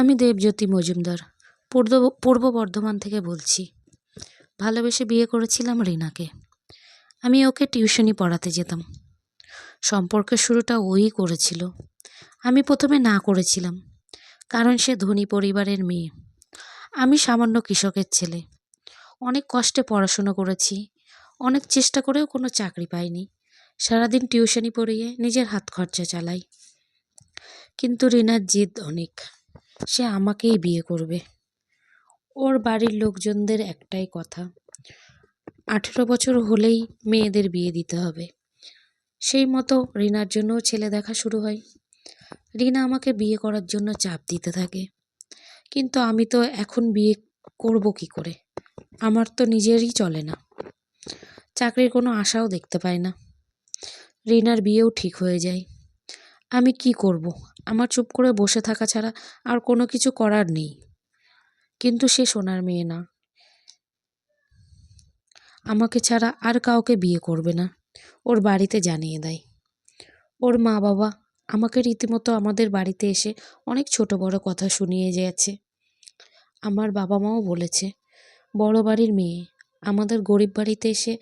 আমি দেবজ্যোতি মজুমদার পূর্ব বর্ধমান থেকে বলছি। ভালোবেসে বিয়ে করেছিলাম রিনাকে। আমি ওকে টিউশনি পড়াতে যেতাম। সম্পর্কের শুরুটা ওই করেছিল। আমি প্রথমে না করেছিলাম, কারণ সে ধনী পরিবারের মেয়ে, আমি সামান্য কৃষকের ছেলে। অনেক কষ্টে পড়াশুনো করেছি, অনেক চেষ্টা করেও কোনো চাকরি পাইনি। সারাদিন টিউশনি পড়িয়ে নিজের হাত খরচা চালাই। কিন্তু রিনার জিদ অনেক, সে আমাকেই বিয়ে করবে। ওর বাড়ির লোকজনদের একটাই কথা, 18 বছর হলেই মেয়েদের বিয়ে দিতে হবে। সেই মতো রিনার জন্যও ছেলে দেখা শুরু হয়। রিনা আমাকে বিয়ে করার জন্য চাপ দিতে থাকে, কিন্তু আমি তো এখন বিয়ে করব কি করে? আমার তো নিজেরই চলে না, চাকরির কোনো আশাও দেখতে পাই না। রিনার বিয়েও ঠিক হয়ে যায়। আমি কি করব? আমার চুপ করে বসে থাকা ছাড়া আর কোনো কিছু করার নেই। কিন্তু সে সোনার মেয়ে না, আমাকে ছাড়া আর কাউকে বিয়ে করবে না, ওর বাড়িতে জানিয়ে দেয়। ওর মা বাবা আমাকে রীতিমতো আমাদের বাড়িতে এসে অনেক ছোট বড় কথা শুনিয়ে গেছে। আমার বাবা মাও বলেছে, বড় বাড়ির মেয়ে আমাদের গরিব বাড়িতে এসে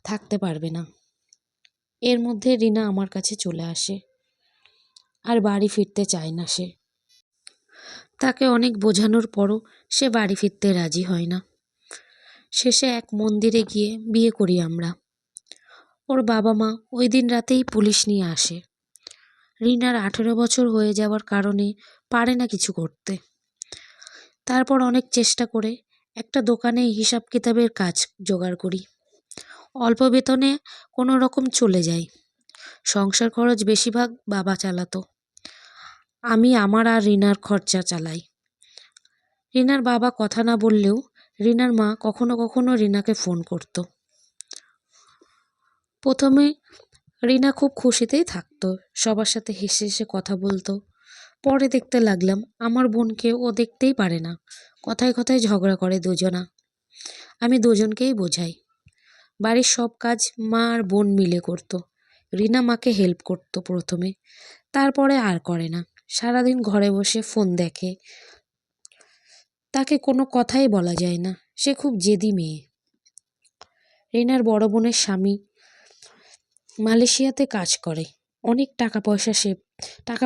থাকতে পারবে না। এর মধ্যে রিনা আমার কাছে চলে আসে, আর বাড়ি ফিরতে চায় না সে। তাকে অনেক বোঝানোর পরও সে বাড়ি ফিরতে রাজি হয় না। শেষে এক মন্দিরে গিয়ে বিয়ে করি আমরা। ওর বাবা মা ওই দিন রাতেই পুলিশ নিয়ে আসে। রিনার 18 বছর হয়ে যাওয়ার কারণে পারে না কিছু করতে। তারপর অনেক চেষ্টা করে একটা দোকানে হিসাব কিতাবের কাজ জোগাড় করি। অল্প বেতনে কোনো রকম চলে যায়। সংসার খরচ বেশিরভাগ বাবা চালাতো, আমি আমার আর রিনার খরচা চালাই। রিনার বাবা কথা না বললেও রিনার মা কখনো কখনো রিনাকে ফোন করত। প্রথমে রিনা খুব খুশিতেই থাকতো, সবার সাথে হেসে হেসে কথা বলতো। পরে দেখতে লাগলাম আমার বোনকে ও দেখতেই পারে না, কথায় কথায় ঝগড়া করে দুজনা। আমি দুজনকেই বোঝাই। বাড়ির সব কাজ মা আর বোন মিলে করতো। রিনা মাকে হেল্প করতো প্রথমে, তারপরে আর করে না। সারাদিন ঘরে বসে ফোন দেখে, তাকে কোনো কথাই বলা যায় না, সে খুব জেদি মেয়ে। রিনার বড় বোনের স্বামী মালয়েশিয়াতে কাজ করে, অনেক টাকা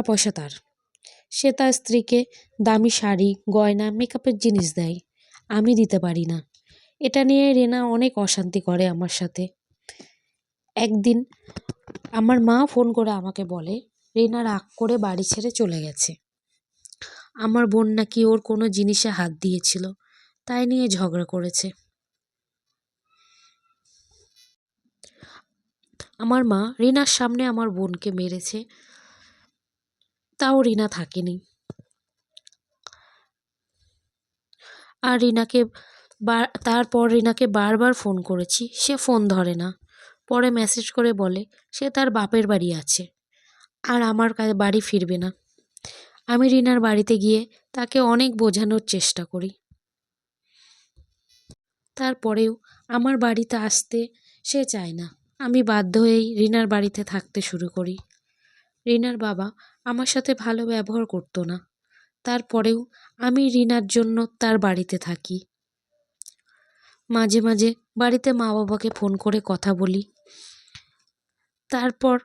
পয়সা তার। সে তার স্ত্রীকে দামি শাড়ি, গয়না, মেকআপের জিনিস দেয়, আমি দিতে পারি না। এটা নিয়ে রিনা অনেক অশান্তি করে আমার সাথে। একদিন আমার মা ফোন করে আমাকে বলে রিনা রাগ করে বাড়ি ছেড়ে চলে গেছে। আমার বোন নাকি ওর কোনো জিনিসে হাত দিয়েছিল, তাই নিয়ে ঝগড়া করেছে। আমার মা রিনার সামনে আমার বোনকে মেরেছে, তাও রিনা থাকেনি। আর তারপর রিনাকে বারবার ফোন করেছি, সে ফোন ধরে না। পরে মেসেজ করে বলে সে তার বাপের বাড়ি আছে আর আমার বাড়ি ফিরবে না। আমি রিনার বাড়িতে গিয়ে তাকে অনেক বোঝানোর চেষ্টা করি। তারপরেও আমার বাড়িতে আসতে সে চায় না। আমি বাধ্য হয়েই রিনার বাড়িতে থাকতে শুরু করি। রিনার বাবা আমার সাথে ভালো ব্যবহার করতো না, তারপরেও আমি রিনার জন্য তার বাড়িতে থাকি। মাঝে মাঝে বাড়িতে মা বাবাকে ফোন করে কথা বলি। তারপর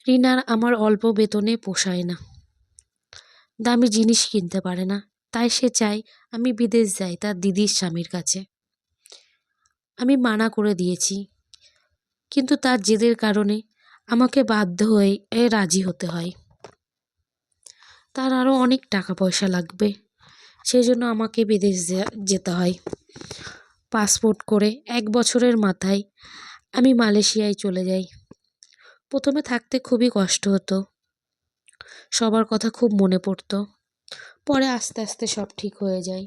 রিনার আমার অল্প বেতনে পোষায় না, দামি জিনিস কিনতে পারে না, তাই সে চায় আমি বিদেশ যাই তার দিদির স্বামীর কাছে। আমি মানা করে দিয়েছি, কিন্তু তার জেদের কারণে আমাকে বাধ্য হয়ে রাজি হতে হয়। তার আরও অনেক টাকা পয়সা লাগবে, সেজন্য আমাকে বিদেশ যেতে হয়। পাসপোর্ট করে 1 বছরের মাথায় আমি মালয়েশিয়ায় চলে যাই। প্রথমে থাকতে খুবই কষ্ট হতো, সবার কথা খুব মনে পড়তো। পরে আস্তে আস্তে সব ঠিক হয়ে যায়।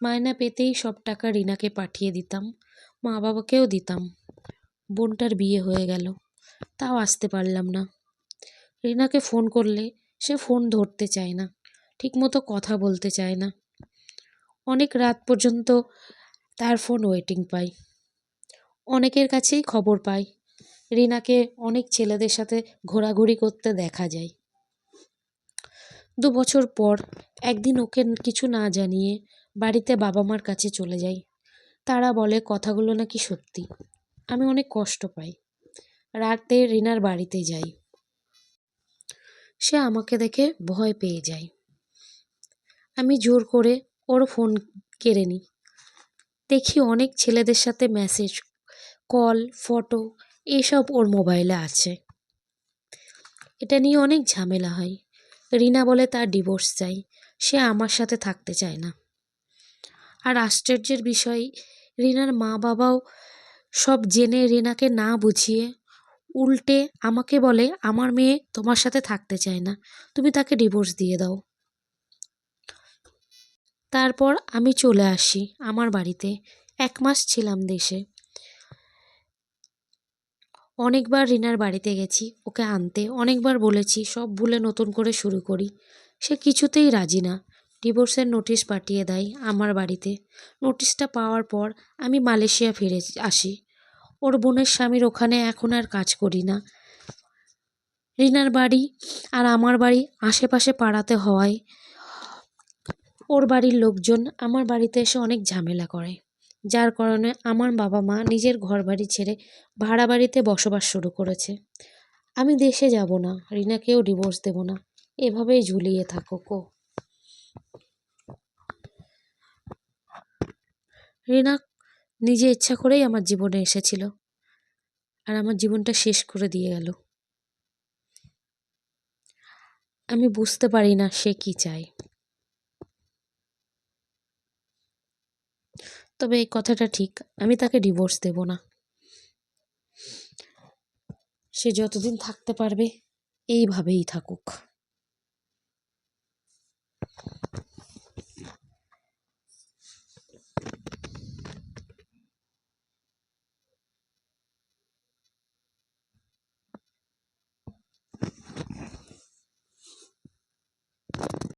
মাইনা পেতেই সব টাকা রিনাকে পাঠিয়ে দিতাম, মা বাবাকেও দিতাম। বোনটার বিয়ে হয়ে গেল, তাও আসতে পারলাম না। রিনাকে ফোন করলে সে ফোন ধরতে চায় না, ঠিকমতো কথা বলতে চায় না। অনেক রাত পর্যন্ত তার ফোন ওয়েটিং পাই। অনেকের কাছেই খবর পাই রিনাকে অনেক ছেলেদের সাথে ঘোরাঘুরি করতে দেখা যায়। 2 বছর পর একদিন ওকে কিছু না জানিয়ে বাড়িতে বাবা মার কাছে চলে যাই। তারা বলে কথাগুলো নাকি সত্যি। আমি অনেক কষ্ট পাই। রাতে রিনার বাড়িতে যাই। সে আমাকে দেখে ভয় পেয়ে যায়। আমি জোর করে ওর ফোন কেড়ে নিই। দেখি অনেক ছেলেদের সাথে মেসেজ, কল, ফটো এসব ওর মোবাইলে আছে। এটা নিয়ে অনেক ঝামেলা হয়। রিনা বলে তার ডিভোর্স চাই, সে আমার সাথে থাকতে চায় না। আর আশ্চর্যের বিষয়, রিনার মা বাবাও সব জেনে রিনাকে না বুঝিয়ে উল্টে আমাকে বলে আমার মেয়ে তোমার সাথে থাকতে চায় না, তুমি তাকে ডিভোর্স দিয়ে দাও। তারপর আমি চলে আসি আমার বাড়িতে। 1 মাস ছিলাম দেশে। অনেকবার রিনার বাড়িতে গেছি ওকে আনতে, অনেকবার বলেছি সব ভুলে নতুন করে শুরু করি। সে কিছুতেই রাজি না। ডিভোর্সের নোটিশ পাঠিয়ে দেয় আমার বাড়িতে। নোটিশটা পাওয়ার পর আমি মালয়েশিয়া ফিরে আসি। ওর বোনের স্বামীর ওখানে এখন আর কাজ করি না। রিনার বাড়ি আর আমার বাড়ি আশেপাশে পাড়াতে হওয়ায় ওর বাড়ির লোকজন আমার বাড়িতে এসে অনেক ঝামেলা করে, যার কারণে আমার বাবা মা নিজের ঘরবাড়ি ছেড়ে ভাড়া বাড়িতে বসবাস শুরু করেছে। আমি দেশে যাব না, রিনাকেও ডিভোর্স দেব না, এভাবেই ঝুলিয়ে থাকুক ও। রিনা নিজে ইচ্ছা করেই আমার জীবনে এসেছিল আর আমার জীবনটা শেষ করে দিয়ে গেল। আমি বুঝতে পারি না সে কি চায়। তবে এই কথাটা ঠিক, আমি তাকে ডিভোর্স দেব না। সে যতদিন থাকতে পারবে এইভাবেই থাকুক।